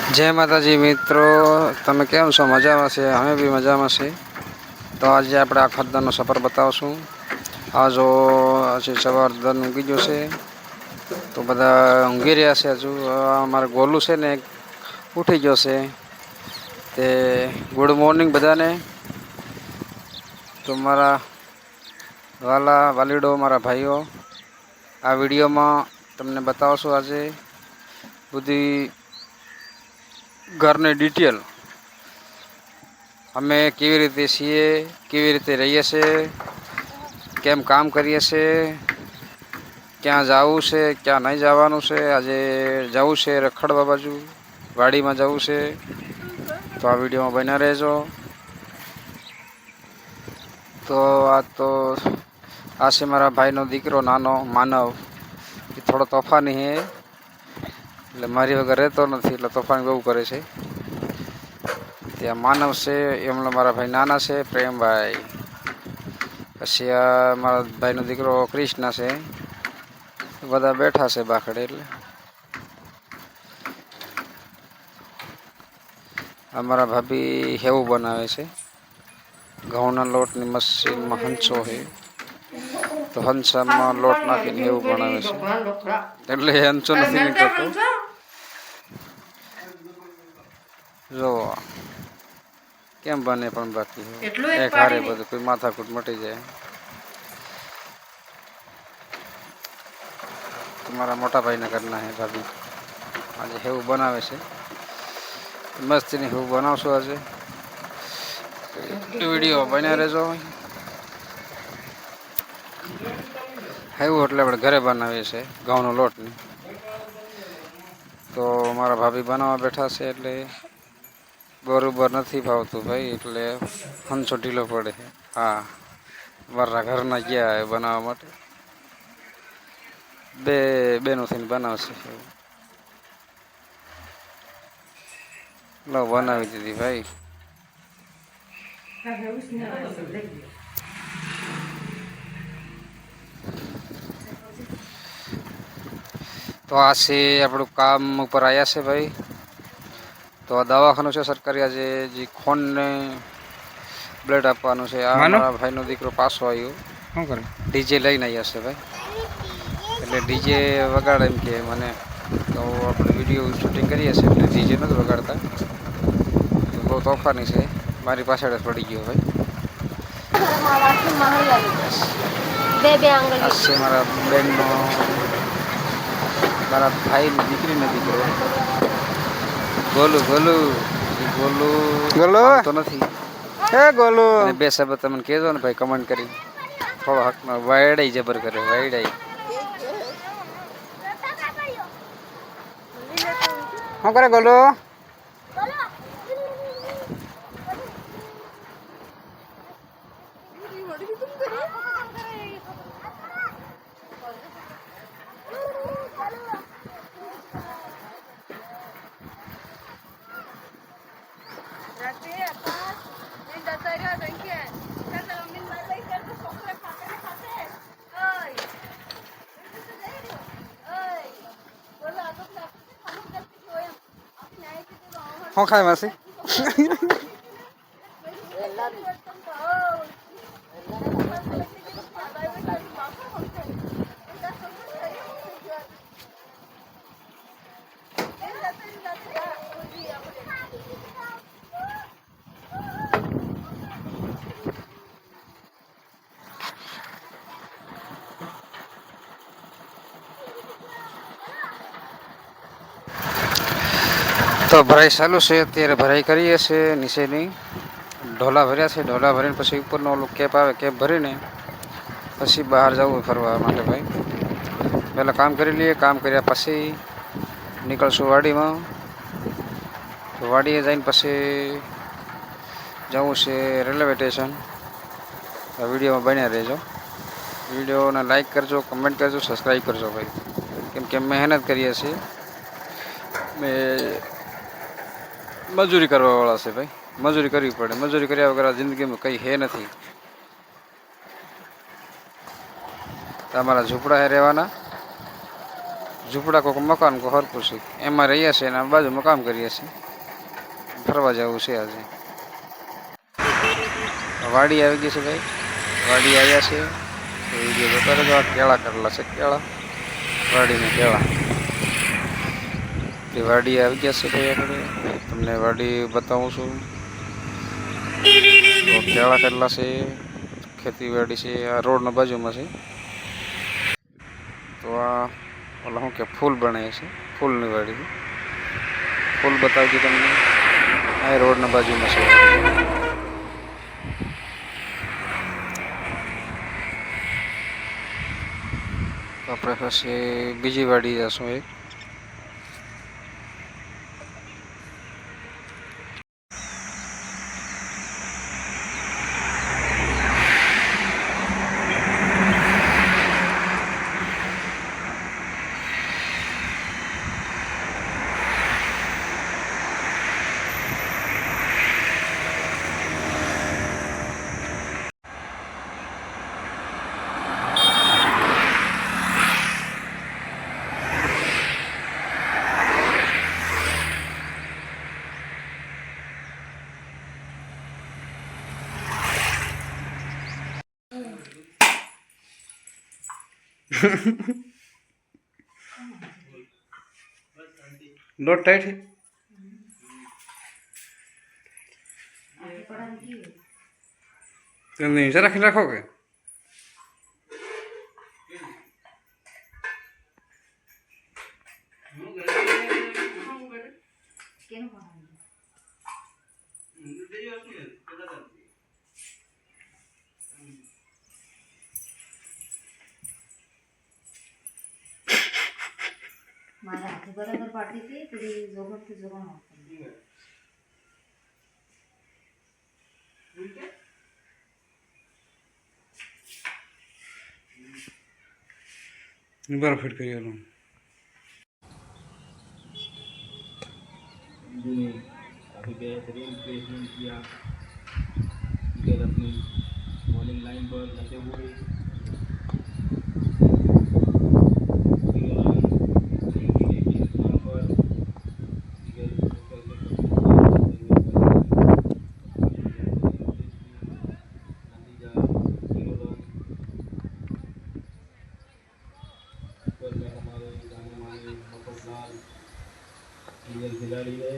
जय माताजी मित्रों, તમે કેમ છો? મજામાં છે? અમે બી મજામાં છે। તો આજે આપણે આ ખતદાનનો સફર બતાવશું। આ જો આજે સવાર દન ઊંઘી ગયો છે, તો બધા ઊંઘી રહ્યા છે। હજુ અમારે ગોલું છે ને ઉઠી ગયો છે। તે ગુડ મોર્નિંગ બધાને। તો મારા વાલા વાલીડો, મારા ભાઈઓ, આ વિડીયોમાં તમને બતાવશું આજે બધી ઘરની ડિટેલ। અમે કેવી રીતે છીએ, કેવી રીતે રહીએ છીએ, કેમ કામ કરીએ છીએ, ક્યાં જવું છે, ક્યાં નહીં જવાનું છે। આજે જવું છે રખડવા બાજુ, વાડીમાં જવું છે। તો આ વિડીયોમાં બન્યા રહેજો। તો આ છે મારા ભાઈનો દીકરો નાનો માનવ। એ થોડો તોફાની છે, એટલે મારી વગર રહેતો નથી, એટલે તોફાન બહુ કરે છે। ત્યાં માનવ છે, એમનો મારા ભાઈ નાના છે પ્રેમભાઈ। પછી આ મારા ભાઈનો દીકરો કૃષ્ણ છે। બધા બેઠા છે બાખડે। એટલે અમારા ભાભી હેવું બનાવે છે। ઘઉંના લોટની મશીનમાં હંચો છે, તો હંચામાં લોટ નાખીને હેવું બનાવે છે। એટલે હંચો નથી નીકળતો। જો કેમ બને પણ બાકી એક હારે બધું કોઈ માથાકૂટ મટી જાય। તમારા મોટા ભાઈના ઘરના હે ભાભી આજે હેવું બનાવે છે। મસ્તીની હેવું બનાવશું આજે। વિડીયો બન્યા રહેજો। હેવું એટલે આપણે ઘરે બનાવીએ છીએ ઘઉંનો લોટની। તો મારા ભાભી બનાવવા બેઠા છે, એટલે બરોબર નથી ભાવતું ભાઈ, એટલે હંચો ઢીલો પડે। હા, મારા ઘરના ગયા બનાવવા માટે, બેનો થઈને બનાવશે। લો બનાવી દીધી ભાઈ। તો આ છે આપણું કામ ઉપર આવ્યા છે ભાઈ। તો આ દવાખાનું છે સરકારી। આજે જે ખૂનને બ્લડ આપવાનું છે। આ મારા ભાઈનો દીકરો પાછો આવ્યો, શું કરે ડીજે લઈને આવ્યા છે ભાઈ। એટલે ડીજે વગાડે એમ કે મને, તો આપણે વિડીયો શૂટિંગ કરીએ છીએ, એટલે ડીજે નથી વગાડતા। તો બહુ તોફાની છે, મારી પાછળ જ પડી ગયો ભાઈ। આ છે મારા બેનનો, મારા ભાઈની દીકરીનો દીકરો ગોલું। ગોલું તો નથી હે ગોલું। બે શબ્દ તમને કહેજો ને ભાઈ, કમેન્ટ કરી। થોડો હકમાં વાયડાઈ જબર કરે, વાયડાઈ। શું કરે ગોલું? શું ખાય માસી? તો ભરાઈ ચાલુ છે, અત્યારે ભરાઈ કરીએ છીએ। નીચેની ઢોલા ભર્યા છે, ઢોલા ભરીને પછી ઉપરનો ઓલું કેપ આવે, કેપ ભરીને પછી બહાર જવું ફરવા માટે ભાઈ। પહેલાં કામ કરી લઈએ, કામ કર્યા પછી નીકળશું વાડીમાં। તો વાડીએ જઈને પછી જવું છે રેલવે સ્ટેશન। વિડીયોમાં બન્યા રહેજો। વિડીયોને લાઈક કરજો, કમેન્ટ કરજો, સબસ્ક્રાઈબ કરજો ભાઈ, કેમ કે મહેનત કરીએ છીએ। મજૂરી કરવાવાળા છે ભાઈ, મજૂરી કરવી પડે। મજૂરી કર્યા વગર જિંદગીમાં કંઈ હે નથી। તમારા ઝૂંપડા હે રહેવાના, ઝૂંપડા કોઈક મકાન કોઈ હરકું છે એમાં રહીએ છીએ અને બાજુમાં કામ કરીએ છીએ. ફરવા જવું છે આજે. વાડી આવી ગઈ છે ભાઈ, વાડી આવ્યા છે. વિડીયો જોતા રહેજો. આ કેળા કરેલા છે, કેળા વાડીને કેળા. વાડી આવી ગયા છે ભાઈ, આપણે તમને વાડી બતાવું છું. તો કેળા કરેલા છે, ખેતીવાડી છે, આ રોડના બાજુમાં છે. તો આ ઓલા શું કે ફૂલ બનાવે છે, ફૂલની વાડી. ફૂલ બતાવજો તમને. આ રોડના બાજુમાં છે. તો આપણે પછી બીજી વાડી જશું એક. लोट टाइट है तो नीचे रख रखोगे મારા હાથે બરાબર પાટી હતી પેલી જોગણથી જોગણ बर्फ फिट करिए लो काफ़ी बेहतरीन प्लेसमेंट किया विकेट अपनी बॉलिंग लाइन पर लगे हुए हमारे जाने माने मफजलाल खिलाड़ी है।